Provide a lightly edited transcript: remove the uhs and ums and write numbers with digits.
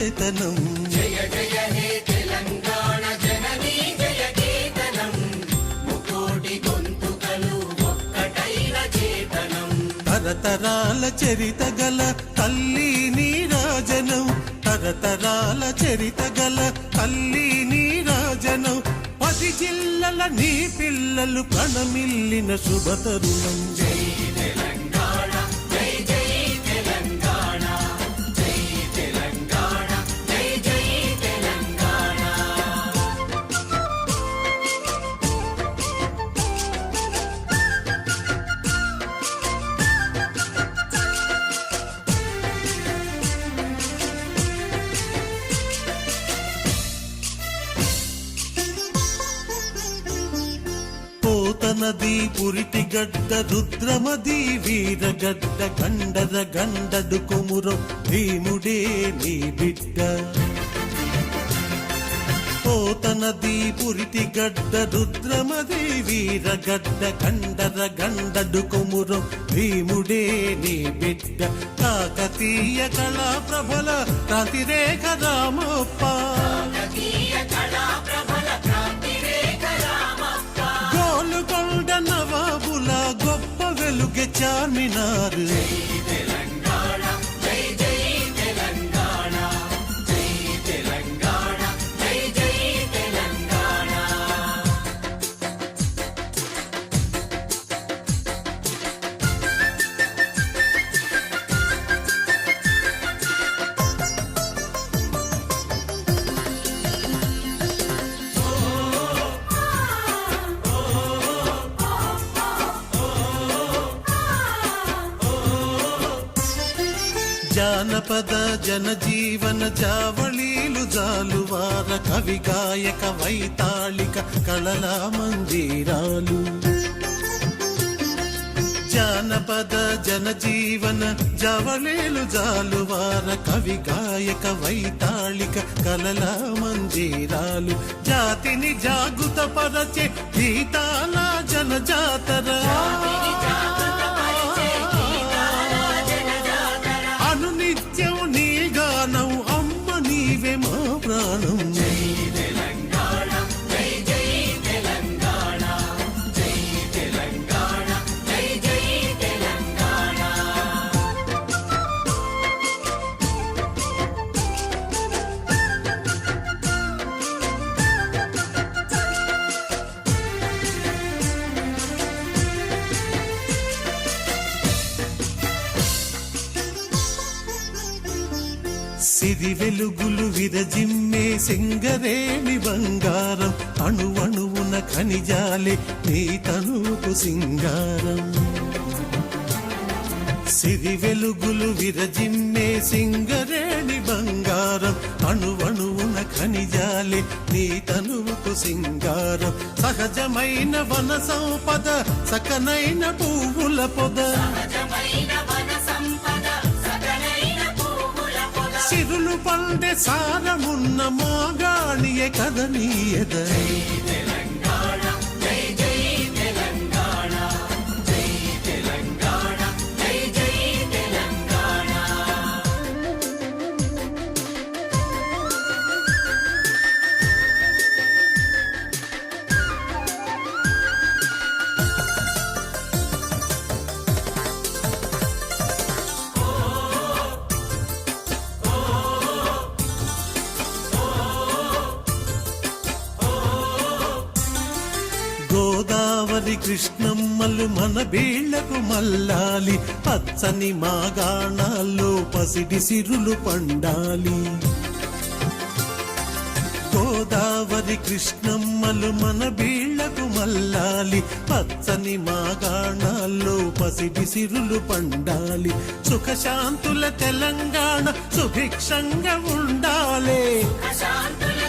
చేతనం జయ జయ హే తెలంగాణ జననీ జయ కేతనం ముకోటి గొంతుకలు ఒక్కటైన చేతనం తరతరాల చరిత గల తల్లి నీరాజనం తరతరాల చరిత గల తల్లి నీరాజనం 10 జిల్లల నీ పిల్లలు ప్రణమిల్లిన శుభతరుణం జై తెలంగాణ జై జై తెలంగాణ జై తెలంగాణ జై జై తెలంగాణ పోతనది పురిటి గడ్డ రుద్రమది వీరగడ్డ గండర గండడు కొమురం భీముడే నీ బిడ్డ పోతనది పురిటి గడ్డ రుద్రమది వీరగడ్డ గండర గండడు కొమురం భీముడే నీ బిడ్డ కాకతీయ కళా ప్రభల క్రాంతిరేఖ రామప్ప కాకతీయ కళా ప్రభల క్రాంతిరేఖ రామప్ప గోలుకొండ నవాబుల గొప్ప వెలుగె చార్మినార్ జై తెలంగాణ జై జై తెలంగాణ జై తెలంగాణ జై జై తెలంగాణ జానపద జనజీవన జావళీలు జాలువార కవి గాయక వైతాళిక కళల మందిరాలు జానపద జనజీవన జావళీలు జాలువార కవి గాయక వైతాళిక కళల మందిరాలు జాతిని జాగృత పరచే గీతాల జనజాతర అనునిత్యం నీ గానం అమ్మ నీవే మా ప్రాణం జై తెలంగాణ జై జై తెలంగాణ జై తెలంగాణ జై జై తెలంగాణ సిరి వెలుగులు విరజిమ్మే సింగరేణి బంగారం అణువణువున ఖనిజాలే నీ తనుకు సింగారం సిరి వెలుగులు విరజిమ్మే సింగరేణి బంగారం అణువణువున ఖనిజాలే నీ తనుకు సింగారం సహజమైన వన సంపద సకనైన పువ్వుల పొద సహజమైన వన సంపద సకలైన పువ్వుల పొద సిరులు పండే సారమున్న మాగాణియే కదనీయద తెలంగాణ జై జై తెలంగాణ జై తెలంగాణ జై జై తెలంగాణ గోదావరి కృష్ణమ్మలు మన బీళ్లకు మల్లాలి పచ్చని మాగాణాల్లో పసిడి సిరులు పండాలి గోదావరి కృష్ణమ్మలు మన బీళ్లకు మల్లాలి పచ్చని మాగాణాల్లో పసిడి సిరులు పండాలి సుఖశాంతుల తెలంగాణ సుభిక్షంగా ఉండాలి అశాంతుల